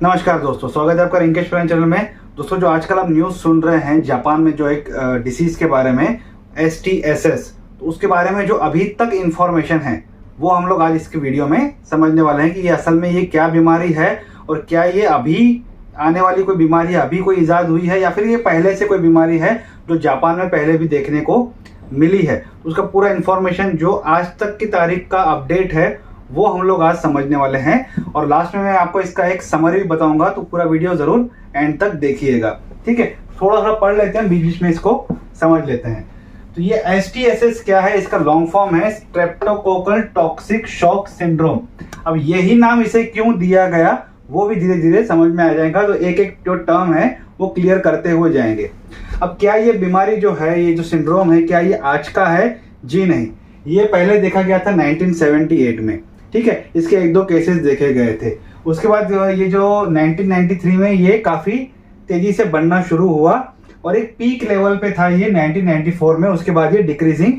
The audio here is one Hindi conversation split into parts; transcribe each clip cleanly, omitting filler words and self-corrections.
नमस्कार दोस्तों, स्वागत है आपका रिंकेश प्राइन चैनल में। दोस्तों, जो आजकल आप न्यूज़ सुन रहे हैं जापान में जो एक डिसीज के बारे में STSS, तो उसके बारे में जो अभी तक इंफॉर्मेशन है वो हम लोग आज इसके वीडियो में समझने वाले हैं कि ये असल में ये क्या बीमारी है और क्या ये अभी आने वाली कोई बीमारी है, अभी कोई इजाद हुई है या फिर ये पहले से कोई बीमारी है जो जापान में पहले भी देखने को मिली है। उसका पूरा इंफॉर्मेशन जो आज तक की तारीख का अपडेट है वो हम लोग आज समझने वाले हैं और लास्ट में मैं आपको इसका एक समरी भी बताऊंगा, तो पूरा वीडियो जरूर एंड तक देखिएगा। ठीक है, थोड़ा सा पढ़ लेते हैं, बीच बीच में इसको समझ लेते हैं। तो ये STSS क्या है, इसका लॉन्ग फॉर्म है स्ट्रेप्टोकोकल टॉक्सिक शॉक सिंड्रोम। अब यही नाम इसे क्यों दिया गया वो भी धीरे धीरे समझ में आ जाएगा, तो एक एक जो टर्म है वो क्लियर करते हुए जाएंगे। अब क्या ये बीमारी जो है, ये जो सिंड्रोम है, क्या ये आज का है? जी नहीं, ये पहले देखा गया था 1978 में। ठीक है, इसके एक दो केसेस देखे गए थे। उसके बाद ये जो 1993 में ये काफी तेजी से बढ़ना शुरू हुआ और एक पीक लेवल पे था ये 1994 में। उसके बाद ये डिक्रीजिंग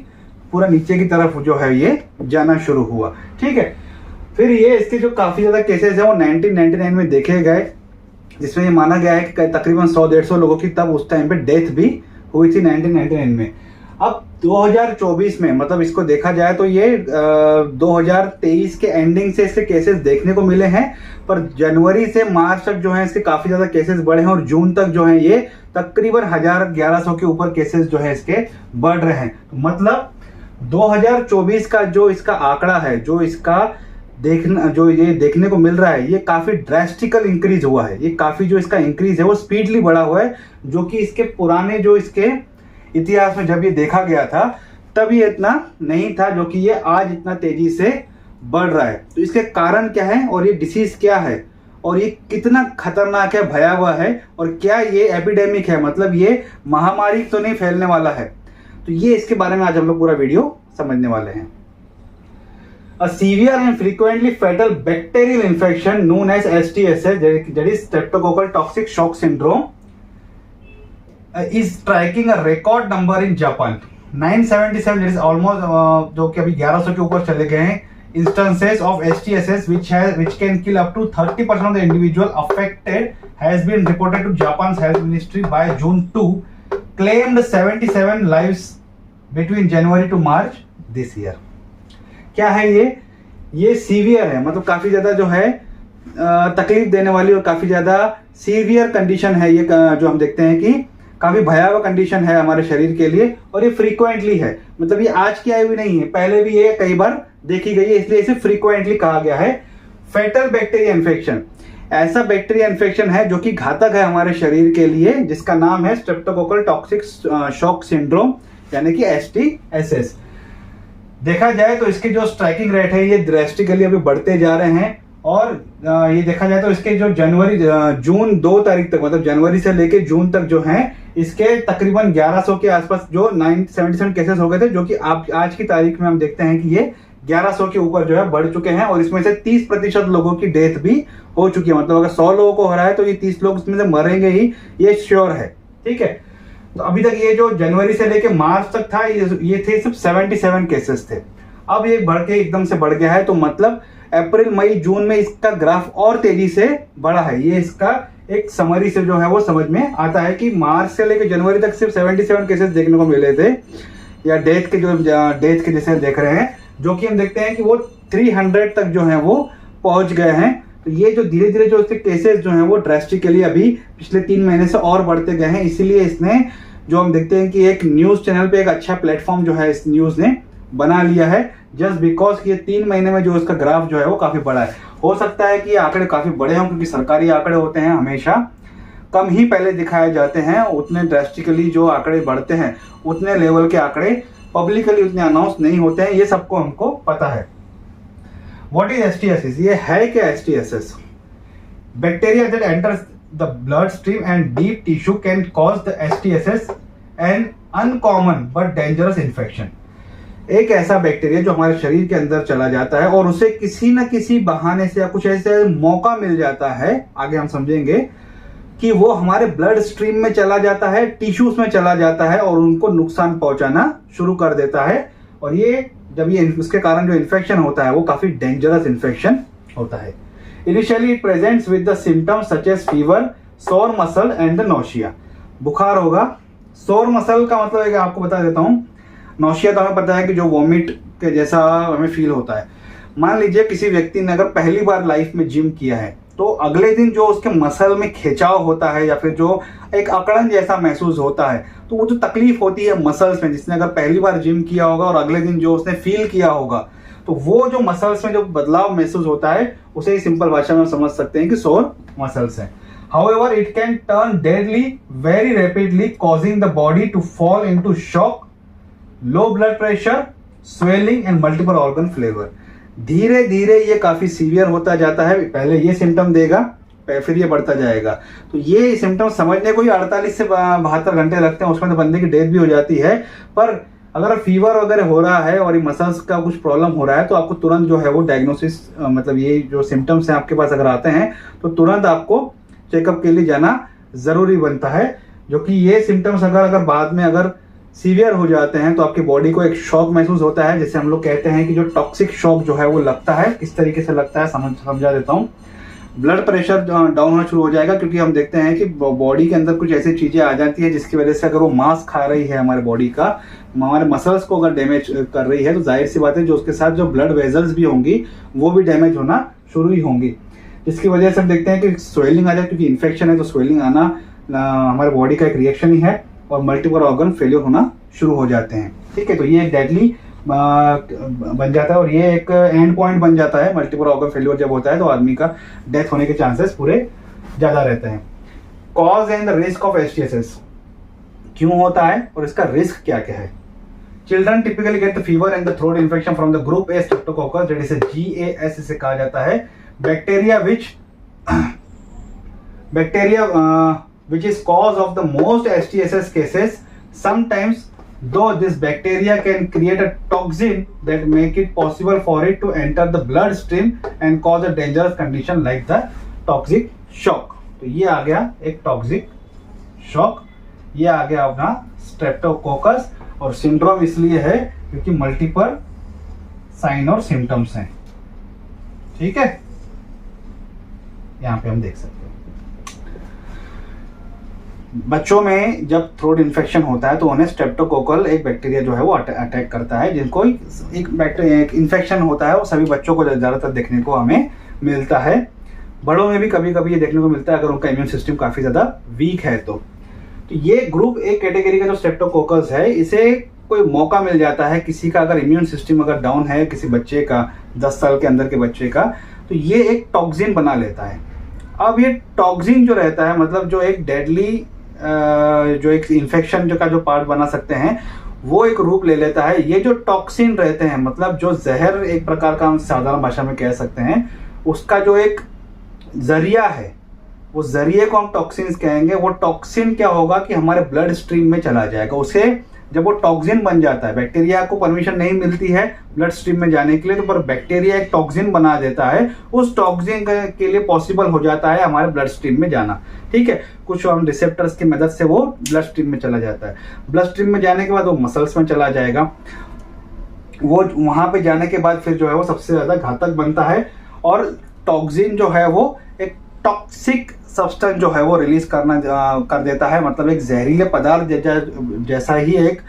पूरा नीचे की तरफ जो है ये जाना शुरू हुआ। ठीक है, फिर ये इसके जो काफी ज्यादा केसेस है वो 1999 में देखे गए, जिसमें ये माना गया है कि तकरीबन 100-150 लोगों की तब उस टाइम पे डेथ भी हुई थी 1999 में। अब 2024 में, मतलब इसको देखा जाए तो ये 2023 के एंडिंग से इसके केसेस देखने को मिले हैं, पर जनवरी से मार्च तक जो है इसके काफी ज्यादा केसेस बढ़े हैं और जून तक जो है ये तकरीबन 1000-1100 के ऊपर केसेस जो है इसके बढ़ रहे हैं। तो मतलब 2024 का जो इसका आंकड़ा है, जो इसका जो ये देखने को मिल रहा है, ये काफी ड्रास्टिकल इंक्रीज हुआ है। ये काफी जो इसका इंक्रीज है वो स्पीडली बढ़ा हुआ है, जो कि इसके पुराने जो इसके इतिहास में जब ये देखा गया था तब ये इतना नहीं था, जो कि ये आज इतना तेजी से बढ़ रहा है। तो इसके कारण क्या है और ये डिसीज क्या है और ये कितना खतरनाक है, भयावह है, और क्या ये एपिडेमिक है, मतलब ये महामारी तो नहीं फैलने वाला है। तो ये इसके बारे में आज हम लोग पूरा वीडियो समझने वाले हैं। A severe and frequently fatal bacterial infection known as STSS, that is Streptococcal Toxic Shock Syndrome, is striking a record number in Japan. 977, that is almost जो कि अभी 1100 के ऊपर चले गए हैं, instances of STSS which can kill up to 30% of the individual affected has been reported to Japan's health ministry by June 2, claimed 77 lives between January to March this year. क्या है ये सीवियर है, मतलब काफी ज्यादा जो है तकलीफ देने वाली और काफी ज्यादा सीवियर कंडीशन है ये, जो हम देखते हैं कि काफी भयावह कंडीशन है हमारे शरीर के लिए, और ये फ्रीक्वेंटली है, मतलब ये आज की आई हुई नहीं है, पहले भी ये कई बार देखी गई है, इसलिए इसे फ्रीक्वेंटली कहा गया है। फेटल बैक्टीरिया इन्फेक्शन, ऐसा बैक्टीरिया इन्फेक्शन है जो कि घातक है हमारे शरीर के लिए, जिसका नाम है स्ट्रेप्टोकोकल टॉक्सिक शॉक सिंड्रोम यानी कि STSS। देखा जाए तो इसके जो स्ट्राइकिंग रेट है ये ड्रास्टिकली अभी बढ़ते जा रहे हैं, और ये देखा जाए तो इसके जो जून 2 तारीख तक, मतलब जनवरी से लेके जून तक जो है इसके तकरीबन 1100 के आसपास जो 977 केसेस हो गए थे, जो कि आज की तारीख में हम देखते हैं कि ये 1100 के ऊपर जो है बढ़ चुके हैं, और इसमें से 30% लोगों की डेथ भी हो चुकी है। मतलब अगर 100 लोगों को हो रहा है तो ये 30 लोग इसमें से मरेंगे ही, ये श्योर है। ठीक है, तो अभी तक ये जो जनवरी से लेके मार्च तक था ये थे सिर्फ 77 केसेस थे, अब ये बढ़ के एकदम से बढ़ गया है। तो मतलब अप्रैल मई जून में इसका ग्राफ और तेजी से बढ़ा है। ये इसका एक समरी से जो है वो समझ में आता है कि मार्च से लेकर जनवरी तक सिर्फ 77 केसेस देखने को मिले थे, या डेथ के जैसे देख रहे हैं, जो कि हम देखते हैं कि वो 300 तक जो है वो पहुंच गए हैं। तो ये जो धीरे धीरे जो इसके केसेस जो हैं वो ड्रास्टिकली अभी पिछले 3 महीने से और बढ़ते गए हैं, इसीलिए इसने जो हम देखते हैं कि एक न्यूज चैनल पे एक अच्छा प्लेटफॉर्म जो है इस न्यूज ने बना लिया है, जस्ट बिकॉज ये 3 महीने में जो इसका ग्राफ जो है वो काफी बड़ा है। हो सकता है कि ये आंकड़े काफी बड़े हों, क्योंकि सरकारी आंकड़े होते हैं हमेशा कम ही पहले दिखाए जाते हैं, उतने ड्रास्टिकली जो आंकड़े बढ़ते हैं उतने लेवल के आंकड़े पब्लिकली उतने अनाउंस नहीं होते हैं, ये सबको हमको पता है। What is STSS? ये है क्या STSS? Bacteria that enters the bloodstream and deep tissue can cause the STSS, an uncommon but dangerous infection. एक ऐसा बैक्टीरिया जो हमारे शरीर के अंदर चला जाता है और उसे किसी न किसी बहाने से या कुछ ऐसे मौका मिल जाता है, आगे हम समझेंगे, कि वो हमारे ब्लड स्ट्रीम में चला जाता है, टिश्यूज में चला जाता है और उनको नुकसान पहुंचाना शुरू कर देता है। और ये जब ये उसके कारण जो इन्फेक्शन होता है वो काफी डेंजरस इन्फेक्शन होता है। Initially it presents with the symptoms such as fever, sore muscle and the nausea. बुखार होगा। सोर मसल का मतलब है कि आपको बता देता हूँ, नोशिया तो हमें पता है कि जो वॉमिट के जैसा हमें फील होता है। मान लीजिए किसी व्यक्ति ने अगर पहली बार लाइफ में जिम किया है तो अगले दिन जो उसके मसल में खिंचाव होता है या फिर जो एक अकड़न जैसा महसूस होता है, तो वो जो तकलीफ होती है मसल्स में, जिसने अगर पहली बार जिम किया होगा और अगले दिन जो उसने फील किया होगा, तो वो जो मसल्स में जो बदलाव महसूस होता है उसे ही सिंपल भाषा में समझ सकते हैं कि सोर मसल्स है। However, it can turn deadly very rapidly, causing the body to fall into shock, low blood pressure, swelling and multiple organ failure. धीरे धीरे ये काफी सीवियर होता जाता है। पहले ये सिम्टम देगा, फिर ये बढ़ता जाएगा। तो ये सिम्टम समझने को ही 48 से 72 घंटे लगते हैं, उसमें तो बंदे की डेथ भी हो जाती है। पर अगर फीवर वगैरह हो रहा है और ये मसल्स का कुछ प्रॉब्लम हो रहा है तो आपको तुरंत जो है वो डायग्नोसिस, मतलब ये जो सिम्टम्स हैं आपके पास अगर आते हैं तो तुरंत आपको चेकअप के लिए जाना जरूरी बनता है। जो कि ये सिम्टम्स अगर बाद में अगर सीवियर हो जाते हैं तो आपकी बॉडी को एक शॉक महसूस होता है, जैसे हम लोग कहते हैं कि जो टॉक्सिक शॉक जो है वो लगता है। किस तरीके से लगता है समझा देता हूँ। ब्लड प्रेशर डाउन होना शुरू हो जाएगा, क्योंकि हम देखते हैं कि बॉडी के अंदर कुछ ऐसी चीजें आ जाती है जिसकी वजह से अगर वो मांस खा रही है हमारे बॉडी का, हमारे मसल्स को अगर डैमेज कर रही है, तो जाहिर सी बात है जो उसके साथ जो ब्लड वेजल्स भी होंगी वो भी डैमेज होना शुरू ही होंगी, जिसकी वजह से हम देखते हैं कि स्वेलिंग आ जाए। क्योंकि इन्फेक्शन है तो स्वेलिंग आना हमारे बॉडी का एक रिएक्शन ही है और मल्टीपल ऑर्गन फेलियर होना शुरू हो जाते हैं। ठीक है, तो ये एक डेडली बन जाता है और ये एक एंड पॉइंट बन जाता है। मल्टीपल ऑर्गन फेलियर जब होता है तो आदमी का डेथ होने के चांसेस पूरे ज्यादा रहते हैं। Cause and the risk of HTSS, क्यों होता है और इसका रिस्क क्या क्या है। Children typically get the fever and the throat infection from the group A Streptococcus, that is GAS इसे कहा जाता है। Bacteria which is cause of the most HTSS cases. Sometimes though this bacteria can create a toxin that make it possible for it to enter the bloodstream and cause a dangerous condition like the toxic shock. तो ये आ गया एक टॉक्सिक शॉक, ये आ गया अपना स्ट्रेप्टोकोकस। और सिंड्रोम इसलिए है क्योंकि मल्टीपल साइन और सिम्टम्स हैं। ठीक है, यहां पे हम देख सकते हैं बच्चों में जब थ्रोट इन्फेक्शन होता है तो उन्हें स्ट्रेप्टोकोकल एक बैक्टीरिया जो है वो अटैक करता है, जिनको एक इन्फेक्शन होता है। वो सभी बच्चों को ज़्यादातर देखने को हमें मिलता है। बड़ों में भी कभी कभी ये देखने को मिलता है अगर उनका इम्यून सिस्टम काफ़ी ज़्यादा वीक है तो ये ग्रुप एक कैटेगरी का जो स्ट्रेप्टोकोकस है, इसे कोई मौका मिल जाता है किसी का अगर इम्यून सिस्टम अगर डाउन है, किसी बच्चे का 10 साल के अंदर के बच्चे का, तो ये एक टॉक्सिन बना लेता है। अब ये टॉक्सिन जो रहता है, मतलब जो एक डेडली जो एक इन्फेक्शन जो का जो पार्ट बना सकते हैं, वो एक रूप ले लेता है। ये जो टॉक्सिन रहते हैं, मतलब जो जहर एक प्रकार का हम साधारण भाषा में कह सकते हैं, उसका जो एक जरिया है, वो जरिए को हम टॉक्सिन्स कहेंगे। वो टॉक्सिन क्या होगा कि हमारे ब्लड स्ट्रीम में चला जाएगा। उसे जब वो टॉक्सिन बन जाता है, बैक्टीरिया को परमिशन नहीं मिलती है ब्लड स्ट्रीम में जाने के लिए, तो पर बैक्टीरिया एक टॉक्सिन बना देता है। उस टॉक्सिन के लिए पॉसिबल हो जाता है हमारे ब्लड स्ट्रीम में जाना। ठीक है, कुछ हम रिसेप्टर्स की मदद से वो ब्लड स्ट्रीम में चला जाता है। ब्लड स्ट्रीम में जाने के बाद वो मसल्स में चला जाएगा। वो वहां पे जाने के बाद फिर जो है वो सबसे ज्यादा घातक बनता है और टॉक्सिन जो है वो एक टॉक्सिक सब्सटेंस जो है वो रिलीज कर देता है। मतलब एक जहरीले पदार्थ जैसा ही एक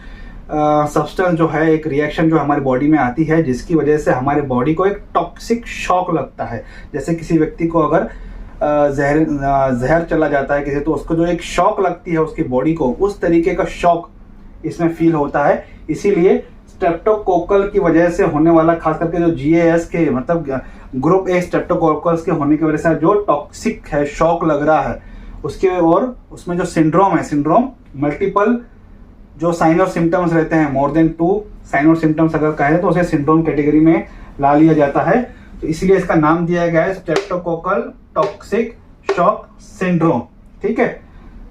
सब्सटेंस जो है, एक रिएक्शन जो हमारी बॉडी में आती है, जिसकी वजह से हमारे बॉडी को एक टॉक्सिक शॉक लगता है। जैसे किसी व्यक्ति को अगर जहर चला जाता है किसी, तो उसको जो एक शॉक लगती है उसकी बॉडी को, उस तरीके का शॉक इसमें फील होता है। इसीलिए स्ट्रेप्टोकोकल की वजह से होने वाला, खास करके जो GAS के मतलब ग्रुप ए स्ट्रेप्टोकोकल्स के होने की वजह से जो टॉक्सिक है, शॉक लग रहा है उसके, और उसमें जो सिंड्रोम है, सिंड्रोम मल्टीपल जो साइन और सिम्टम्स रहते हैं, मोर देन 2 साइन और सिम्टम्स अगर कहें तो उसे सिंड्रोम कैटेगरी में ला लिया जाता है। तो इसलिए इसका नाम दिया गया है स्ट्रेप्टोकोकल टॉक्सिक शॉक सिंड्रोम। ठीक है,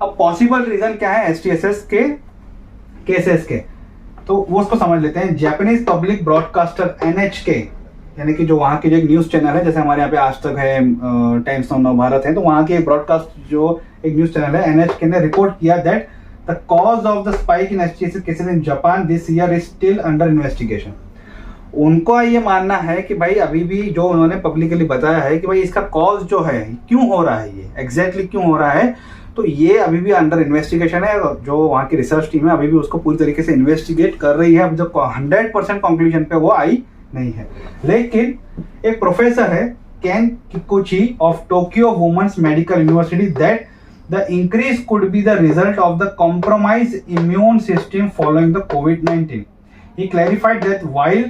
अब पॉसिबल रीजन क्या है HTSS के केसेस के, तो वो उसको समझ लेते हैं। जापानीज पब्लिक ब्रॉडकास्टर NHK, यानी कि जो वहाँ की जो एक न्यूज चैनल है, जैसे हमारे यहाँ पे आज तक है, टाइम्स ऑफ नवभारत है, तो वहाँ की एक ब्रॉडकास्ट जो एक न्यूज चैनल है NHK ने रिपोर्ट किया that the cause of the spike in HTSS cases in Japan this year is still under investigation. उनको ये मानना है कि भाई अभी भी जो उन्होंने पब्लिकली बताया है कि भाई इसका कॉज जो है क्यों हो रहा है, ये एग्जैक्टली क्यों हो रहा है, तो ये अभी भी अंडर इन्वेस्टिगेशन है। जो वहाँ की रिसर्च टीम है अभी भी उसको पूरी तरीके से इन्वेस्टिगेट कर रही है। अब जो 100% कंक्लूजन पे वो आई नहीं है। लेकिन एक प्रोफेसर है Ken Kikuchi of Tokyo women's medical university that the increase could be the result of the compromised immune system following the COVID-19. He clarified that while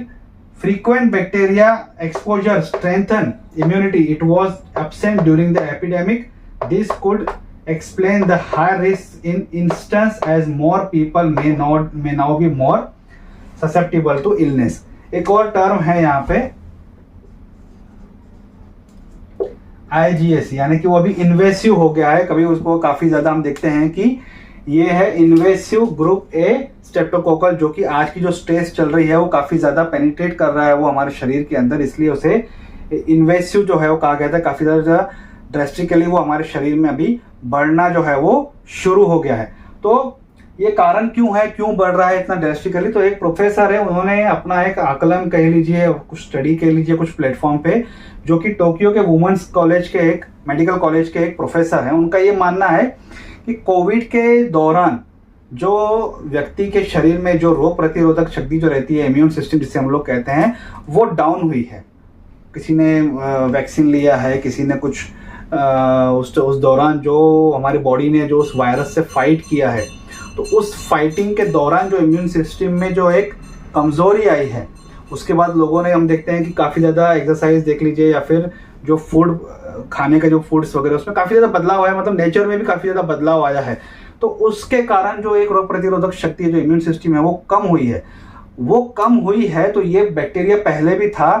frequent bacteria exposure strengthened immunity, it was absent during the epidemic. This could explain the high risk in instance as more people may now be more susceptible to illness. एक और टर्म है यहाँ पे IgS, यानी कि वो अभी इन्वेसिव हो गया है। कभी उसको काफी ज्यादा हम देखते हैं कि ये है इन्वेसिव ग्रुप ए स्ट्रेप्टोकोकल, जो कि आज की जो स्ट्रेस चल रही है वो काफी ज्यादा पेनिट्रेट कर रहा है वो हमारे शरीर के अंदर, इसलिए उसे इन्वेसिव जो है वो कहा गया था। काफी ज्यादा ड्रेस्टिकली वो हमारे शरीर में अभी बढ़ना जो है वो शुरू हो गया है। तो ये कारण क्यों है, क्यों बढ़ रहा है इतना ड्रेस्टिकली? तो एक प्रोफेसर है, उन्होंने अपना एक आकलन कह लीजिए, कुछ स्टडी कह लीजिए कुछ प्लेटफॉर्म पे, जो कि टोक्यो के वुमेन्स कॉलेज के एक मेडिकल कॉलेज के एक प्रोफेसर हैं। उनका ये मानना है कि कोविड के दौरान जो व्यक्ति के शरीर में जो रोग प्रतिरोधक शक्ति जो रहती है, इम्यून सिस्टम जिसे हम लोग कहते हैं, वो डाउन हुई है। किसी ने वैक्सीन लिया है, किसी ने कुछ उस दौरान जो हमारी बॉडी ने जो उस वायरस से फाइट किया है, तो उस फाइटिंग के दौरान जो इम्यून सिस्टम में जो एक कमजोरी आई है, उसके बाद लोगों ने, हम देखते हैं कि काफ़ी ज़्यादा एक्सरसाइज देख लीजिए या फिर जो फूड खाने का जो फूड्स वगैरह उसमें काफ़ी ज़्यादा बदलाव आया, मतलब नेचर में भी काफ़ी ज़्यादा बदलाव आया है। तो उसके कारण जो एक रोग प्रतिरोधक शक्ति जो इम्यून सिस्टम है वो कम हुई है। वो कम हुई है तो ये बैक्टीरिया पहले भी था,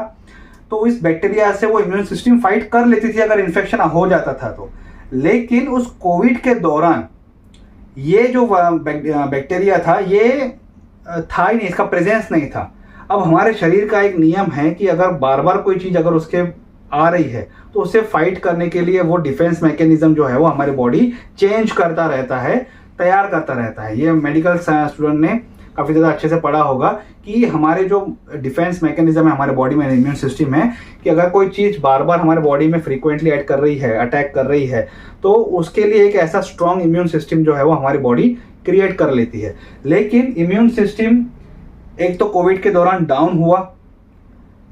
तो इस बैक्टीरिया से वो इम्यून सिस्टम फाइट कर लेती थी अगर इन्फेक्शन हो जाता था तो। लेकिन उस कोविड के दौरान ये जो बैक्टीरिया था ये था ही नहीं, इसका प्रेजेंस नहीं था। अब हमारे शरीर का एक नियम है कि अगर बार बार कोई चीज़ अगर उसके आ रही है तो उससे फाइट करने के लिए वो डिफेंस मैकेनिज्म जो है वो हमारी बॉडी चेंज करता रहता है, तैयार करता रहता है। ये मेडिकल स्टूडेंट ने काफ़ी ज़्यादा अच्छे से पढ़ा होगा कि हमारे जो डिफेंस मैकेनिज्म है हमारे बॉडी में, इम्यून सिस्टम है, कि अगर कोई चीज़ बार बार हमारे बॉडी में फ्रीक्वेंटली ऐड कर रही है, अटैक कर रही है, तो उसके लिए एक ऐसा स्ट्रॉन्ग इम्यून सिस्टम जो है वो हमारी बॉडी क्रिएट कर लेती है। लेकिन इम्यून सिस्टम एक तो कोविड के दौरान डाउन हुआ,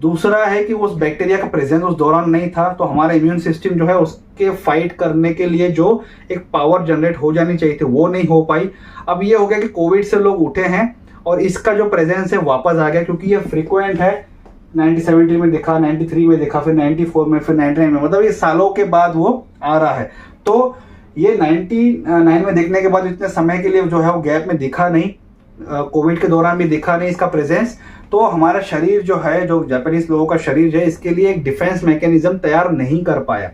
दूसरा है कि उस बैक्टीरिया का प्रेजेंस उस दौरान नहीं था, तो हमारा इम्यून सिस्टम जो है उसके फाइट करने के लिए जो एक पावर जनरेट हो जानी चाहिए थी वो नहीं हो पाई। अब ये हो गया कि कोविड से लोग उठे हैं और इसका जो प्रेजेंस है वापस आ गया, क्योंकि ये फ्रीक्वेंट है। 1970 में दिखा, 93 में दिखा, फिर 94 में, फिर 99 में, मतलब ये सालों के बाद वो आ रहा है। तो ये 99 में देखने के बाद इतने समय के लिए जो है वो गैप में दिखा नहीं, कोविड के दौरान भी दिखा नहीं इसका प्रेजेंस। तो हमारा शरीर जो है, जो जापानीज लोगों का शरीर है, इसके लिए एक डिफेंस मैकेनिज्म तैयार नहीं कर पाया।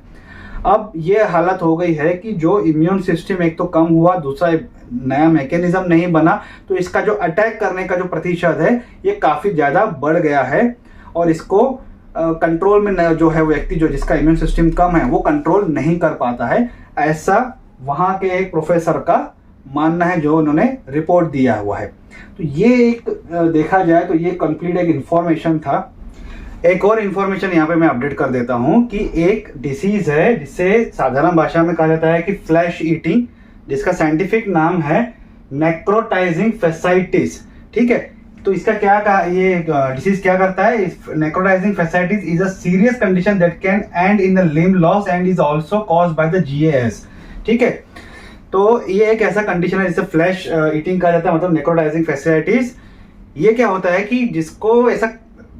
अब ये हालत हो गई है कि जो इम्यून सिस्टम एक तो कम हुआ, दूसरा नया मैकेनिज्म नहीं बना, तो इसका जो अटैक करने का जो प्रतिशत है ये काफ़ी ज़्यादा बढ़ गया है और इसको कंट्रोल में जो है व्यक्ति जो जिसका इम्यून सिस्टम कम है वो कंट्रोल नहीं कर पाता है, ऐसा वहाँ के एक प्रोफेसर का मानना है जो उन्होंने रिपोर्ट दिया हुआ है। तो ये एक देखा जाए तो ये कंप्लीट एक इंफॉर्मेशन था। एक और इन्फॉर्मेशन यहाँ पे मैं अपडेट कर देता हूँ कि एक डिसीज है जिसे साधारण भाषा में कहा जाता है कि फ्लैश ईटिंग, जिसका साइंटिफिक नाम है नेक्रोटाइजिंग फैसाइटिस। ठीक है, तो इसका क्या ये डिसीज क्या करता है? Necrotizing fasciitis is a serious condition that can end in the limb loss and is also caused by the GAS। ठीक है, तो ये एक ऐसा कंडीशन है जिसे फ्लैश ईटिंग कहा जाता है, मतलब नेक्रोटाइजिंग फैसाइटिस। ये क्या होता है कि जिसको ऐसा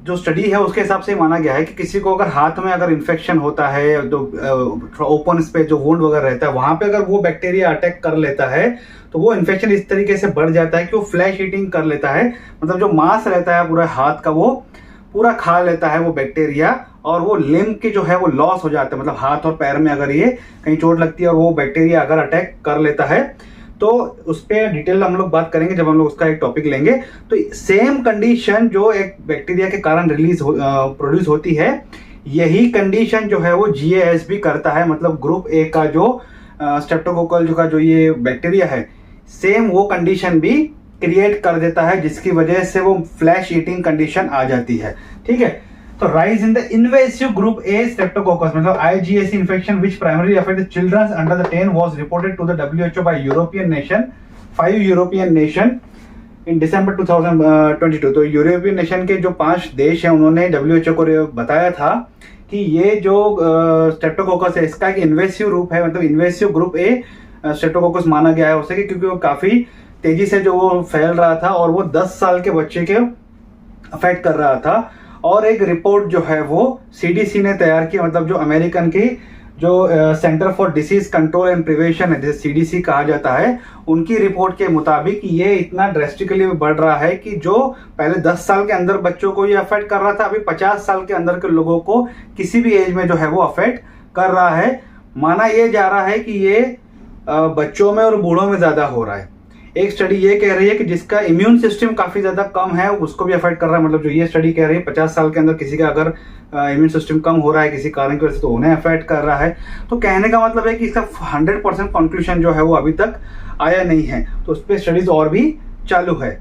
जो स्टडी है उसके हिसाब से माना गया है कि किसी को अगर हाथ में अगर इन्फेक्शन होता है, तो ओपन स्पेस जो वुंड वगैरह रहता है वहां पे अगर वो बैक्टीरिया अटैक कर लेता है तो वो इन्फेक्शन इस तरीके से बढ़ जाता है कि वो फ्लैश ईटिंग कर लेता है, मतलब जो मांस रहता है पूरा हाथ का वो पूरा खा लेता है वो बैक्टीरिया, और वो लिम्ब के जो है वो लॉस हो जाता है, मतलब हाथ और पैर में अगर ये कहीं चोट लगती है और वो बैक्टीरिया अगर अटैक कर लेता है, तो उस पर डिटेल हम लोग बात करेंगे जब हम लोग उसका एक टॉपिक लेंगे। तो सेम कंडीशन जो एक बैक्टीरिया के कारण प्रोड्यूस होती है, यही कंडीशन जो है वो GAS भी करता है, मतलब ग्रुप ए का जो स्ट्रेप्टोकोकल का जो ये बैक्टीरिया है, सेम वो कंडीशन भी क्रिएट कर देता है, जिसकी वजह से वो फ्लैश ईटिंग कंडीशन आ जाती है। ठीक है, तो rise in the invasive group A streptococcus मतलब IgS infection which primary affect the children under the 10 was reported to the WHO by European nation, 5 European nation in December 2022। तो यूरोपियन नेशन के जो 5 देश हैं उन्होंने WHO को बताया था कि ये जो स्ट्रेप्टोकोकस है इसका एक इन्वेसिव रूप है, मतलब इन्वेसिव ग्रुप ए स्ट्रेप्टोकोकस माना गया है उसे, क्योंकि वो काफी तेजी से जो वो फैल रहा था और वो 10 साल के बच्चे के अफेक्ट कर रहा था। और एक रिपोर्ट जो है वो CDC ने तैयार की, मतलब जो अमेरिकन की जो centre for disease control and prevention है, जिसे CDC कहा जाता है, उनकी रिपोर्ट के मुताबिक ये इतना ड्रेस्टिकली बढ़ रहा है कि जो पहले 10 साल के अंदर बच्चों को ये अफेक्ट कर रहा था, अभी 50 साल के अंदर के लोगों को किसी भी एज में जो है वो अफेक्ट कर रहा है। माना ये जा रहा है कि ये बच्चों में और बूढ़ों में ज्यादा हो रहा है। एक स्टडी ये कह रही है कि जिसका इम्यून सिस्टम काफी ज्यादा कम है उसको भी अफेक्ट कर रहा है, मतलब जो ये स्टडी कह रही है 50 साल के अंदर किसी का अगर इम्यून सिस्टम कम हो रहा है किसी कारण की वजह से तो उन्हें अफेक्ट कर रहा है। तो कहने का मतलब है कि इसका 100% कंक्लूजन जो है वो अभी तक आया नहीं है, तो उस पर स्टडीज और भी चालू है।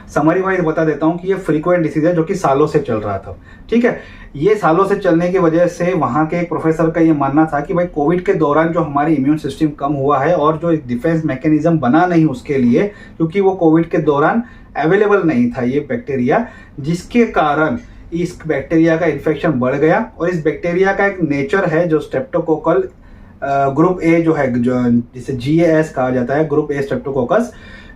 समरी वाइज बता देता हूं कि ये फ्रीक्वेंट डिसीज है जो कि सालों से चल रहा था। ठीक है, ये सालों से चलने की वजह से वहां के एक प्रोफेसर का ये मानना था कि भाई कोविड के दौरान जो हमारी इम्यून सिस्टम कम हुआ है और जो एक डिफेंस मैकेनिज्म बना नहीं उसके लिए, क्योंकि वो कोविड के दौरान अवेलेबल नहीं था ये बैक्टीरिया, जिसके कारण इस बैक्टीरिया का इन्फेक्शन बढ़ गया। और इस बैक्टीरिया का एक नेचर है जो स्ट्रेप्टोकोकल ग्रुप ए जो है, जो जिसे GAS कहा जाता है, ग्रुप ए स्ट्रेप्टोकोकस,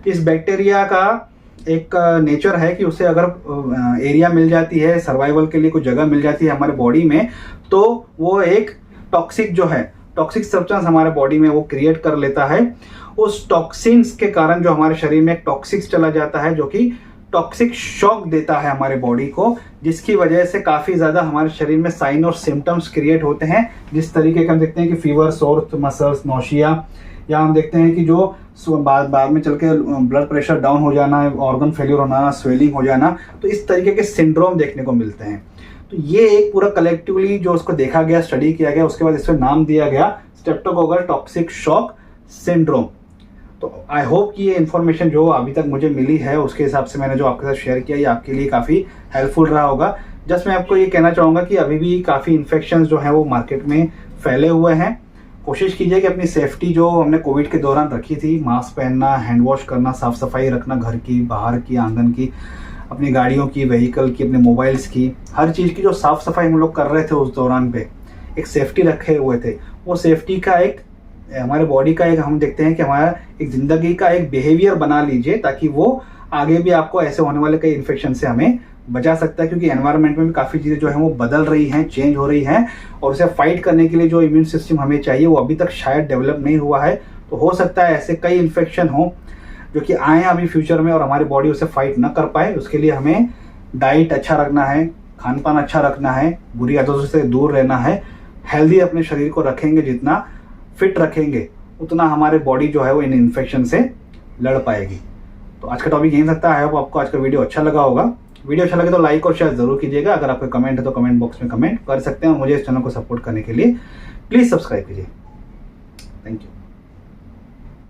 इस बैक्टीरिया का एक नेचर है कि उसे अगर एरिया मिल जाती है, सर्वाइवल के लिए कोई जगह मिल जाती है हमारे बॉडी में, तो वो एक टॉक्सिक जो है, टॉक्सिक सब्सटेंस हमारे बॉडी में वो क्रिएट कर लेता है। उस टॉक्सिन्स के कारण जो हमारे शरीर में एक टॉक्सिक्स चला जाता है जो कि टॉक्सिक शॉक देता है हमारे बॉडी को, जिसकी वजह से काफी ज्यादा हमारे शरीर में साइन और सिम्टम्स क्रिएट होते हैं। जिस तरीके के हम देखते हैं कि फीवर, सोर मसल्स, नौशिया, या हम देखते हैं कि जो बाद में चल के ब्लड प्रेशर डाउन हो जाना, ऑर्गन फेलियर होना, स्वेलिंग हो जाना, तो इस तरीके के सिंड्रोम देखने को मिलते हैं। तो ये एक पूरा कलेक्टिवली जो उसको देखा गया, स्टडी किया गया, उसके बाद इस पर नाम दिया गया स्ट्रेप्टोकोकल टॉक्सिक शॉक सिंड्रोम। तो आई होप कि ये इन्फॉर्मेशन जो अभी तक मुझे मिली है उसके हिसाब से मैंने जो आपके साथ शेयर किया ये आपके लिए काफ़ी हेल्पफुल रहा होगा। जस्ट मैं आपको ये कहना चाहूँगा कि अभी भी काफ़ी इन्फेक्शंस जो हैं वो मार्केट में फैले हुए हैं। कोशिश कीजिए कि अपनी सेफ्टी जो हमने कोविड के दौरान रखी थी, मास्क पहनना, हैंड वॉश करना, साफ सफाई रखना, घर की, बाहर की, आंगन की, अपनी गाड़ियों की, व्हीकल की, अपने मोबाइल्स की, हर चीज़ की जो साफ सफाई हम लोग कर रहे थे उस दौरान पे एक सेफ्टी रखे हुए थे। वो सेफ्टी का एक हमारे बॉडी का एक हम देखते हैं कि हमारा एक जिंदगी का एक बिहेवियर बना लीजिए, ताकि वो आगे भी आपको ऐसे होने वाले कई इन्फेक्शन से हमें बचा सकता है। क्योंकि एनवायरनमेंट में भी काफ़ी चीज़ें जो है वो बदल रही हैं, चेंज हो रही हैं, और उसे फाइट करने के लिए जो इम्यून सिस्टम हमें चाहिए वो अभी तक शायद डेवलप नहीं हुआ है। तो हो सकता है ऐसे कई इन्फेक्शन हो जो कि आए अभी फ्यूचर में और हमारी बॉडी उसे फाइट ना कर पाए। उसके लिए हमें डाइट अच्छा रखना है, खान पान अच्छा रखना है, बुरी आदतों से दूर रहना है, हेल्दी अपने शरीर को रखेंगे, जितना फिट रखेंगे उतना हमारे बॉडी जो है वो इन इन्फेक्शन से लड़ पाएगी। तो आज का टॉपिक यही सकता है। आपको आज का वीडियो अच्छा लगा होगा। वीडियो अच्छा लगे तो लाइक और शेयर जरूर कीजिएगा। अगर आपका कमेंट है तो कमेंट बॉक्स में कमेंट कर सकते हैं, और मुझे इस चैनल को सपोर्ट करने के लिए प्लीज सब्सक्राइब कीजिए। Thank you.